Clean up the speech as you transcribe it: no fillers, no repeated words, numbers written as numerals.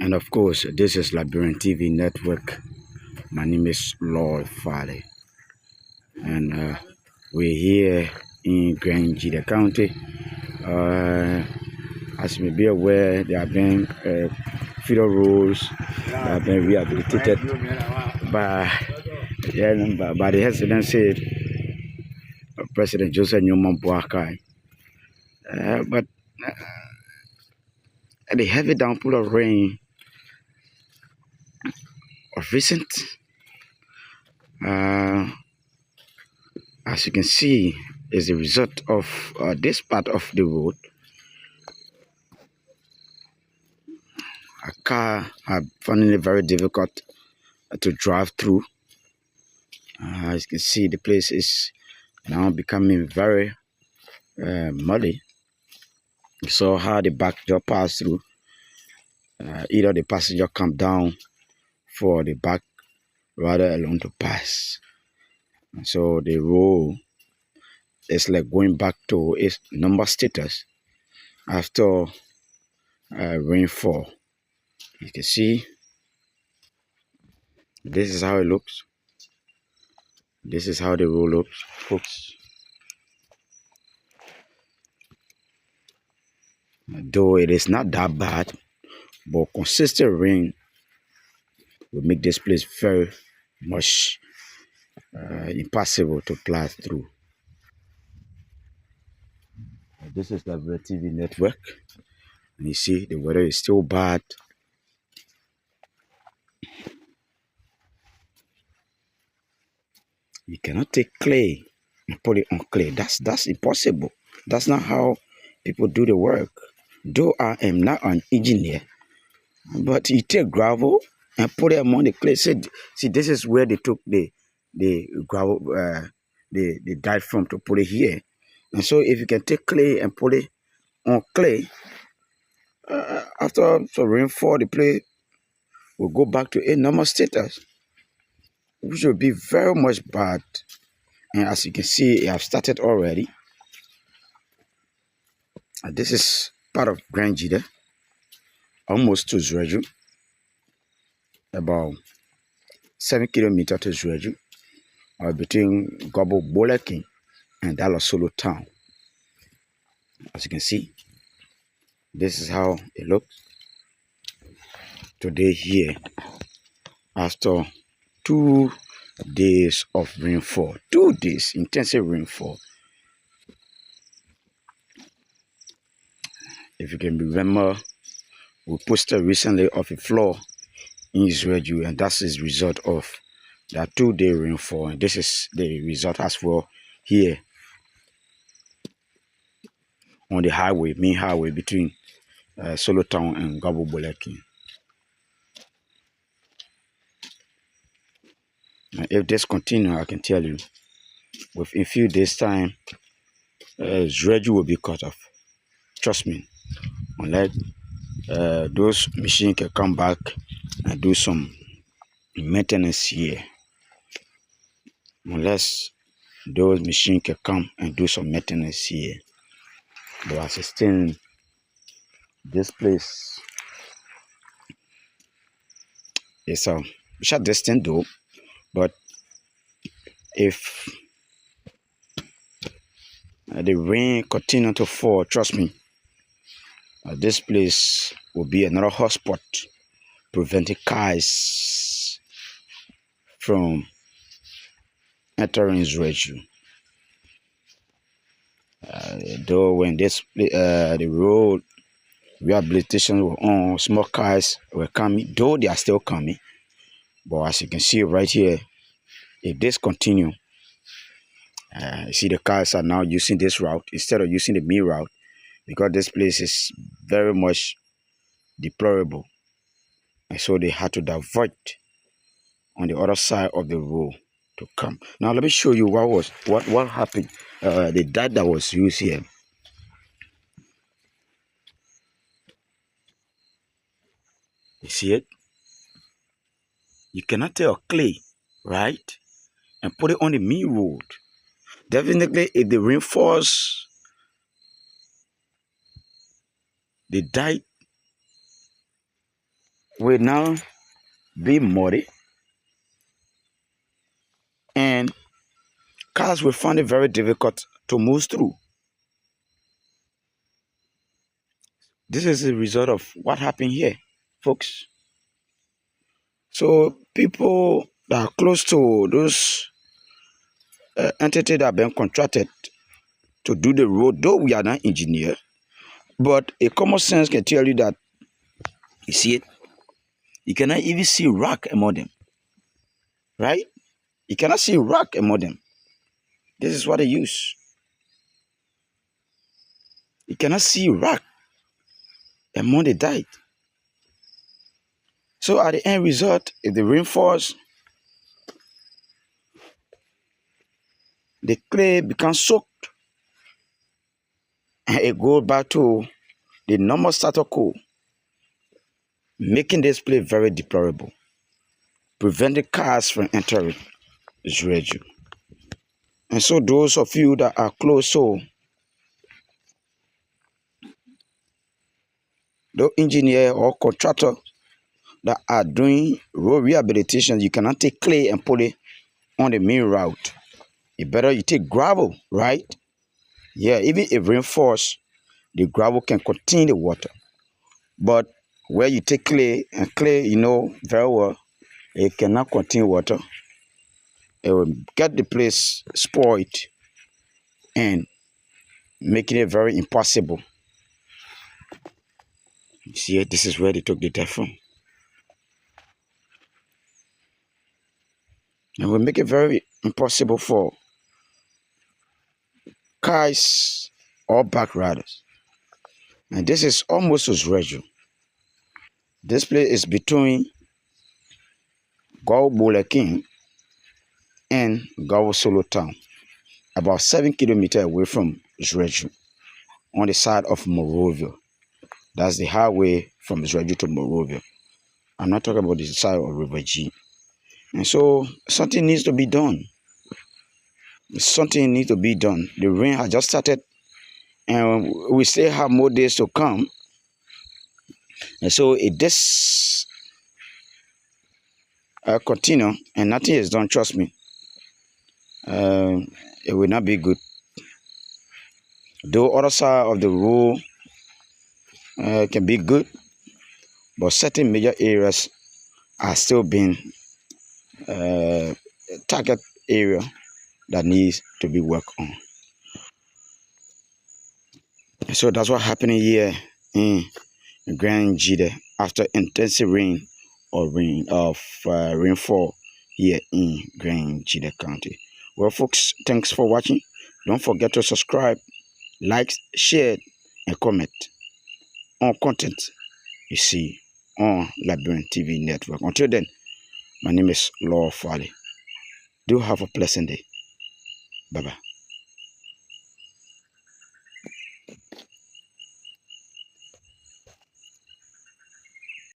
And of course, this is Liberian TV Network. My name is Lord Farley, and we're here in Grand Gedeh County. As you may be aware, there have been feeder roads that have been rehabilitated by the Excellency President Joseph Newman Boakai. But the heavy downpour of rain of recent, as you can see, is a result of this part of the road. A car are finding it very difficult to drive through. As you can see, the place is now becoming very muddy. You saw how the back door passed through. Either the passenger come down for the back rather alone to pass. So the road is like going back to its normal status after rainfall. You can see this is how it looks. This is how the road looks, folks. Though it is not that bad, but consistent rain will make this place very much impossible to pass through. This is the TV network, and you see the weather is still bad. You cannot take clay and put it on clay. That's impossible. That's not how people do the work. Though I am not an engineer, but you take gravel and put it among the clay. See, this is where they took the gravel they died from to put it here. And so if you can take clay and put it on clay, after some rainfall, the clay will go back to a normal status, which will be very much bad. And as you can see, it have started already. This is part of Grand Gedeh, almost to Zreju, about 7 kilometers to Zreju, between Gabo Boleki and Dallas Solo town. As you can see, this is how it looks today here after 2 days of rainfall. 2 days intensive rainfall. If you can remember, we posted recently of a flood in Israel, and that's the result of that 2-day rainfall. And this is the result as well here on the highway, main highway between Solo Town and Gabo Boleki. And if this continues, I can tell you, within a few days' time, Zreju will be cut off. Trust me. Unless those machines can come back and do some maintenance here. Unless those machines can come and do some maintenance here. But as it's still, this place is a short distance though. But if the rain continue to fall, trust me, this place will be another hotspot, preventing cars from entering Zreju. Though when this the road rehabilitation were on, small cars were coming, though they are still coming. But as you can see right here, if this continue, you see the cars are now using this route instead of using the main route, because this place is very much deplorable, and so they had to divert on the other side of the road to come. Now let me show you what happened. The dye that was used here. You see it? You cannot take a clay, right, and put it on the main road. Definitely, if the rain falls, the dye will now be muddy, and cars will find it very difficult to move through. This is the result of what happened here, folks. So people that are close to those entities that have been contracted to do the road, though we are not engineers, but a common sense can tell you that, you see it, you cannot even see rock among them, right? You cannot see rock among them. This is what they use. You cannot see rock among the died. So at the end result, if the rain falls, the clay becomes soaked and it goes back to the normal status quo, making this place very deplorable, preventing cars from entering this region. And so those of you that are close to the engineer or contractor that are doing road rehabilitation, you cannot take clay and put it on the main route. It better you take gravel, right? Yeah, even if rain falls, the gravel can contain the water. But where you take clay, and clay, you know very well, it cannot contain water. It will get the place spoiled and making it very impossible. You see, this is where they took the death from. And will make it very impossible for cars or back riders. And this is almost as region. This place is between King and Solo town, about 7 kilometers away from Zreju, on the side of Morovia. That's the highway from Zreju to Morovia. I'm not talking about the side of River G. And so something needs to be done. Something needs to be done. The rain has just started, and we still have more days to come. And so if this continue and nothing is done, trust me, it will not be good. The other side of the road can be good, but certain major areas are still being target area that needs to be worked on. So that's what happening here in Grand Gedeh after intensive rainfall here in Grand Gedeh County. Well, folks, thanks for watching. Don't forget to subscribe, like, share, and comment on content you see on Liberian TV network. Until then, my name is Law Fale. Do have a pleasant day. Bye-bye.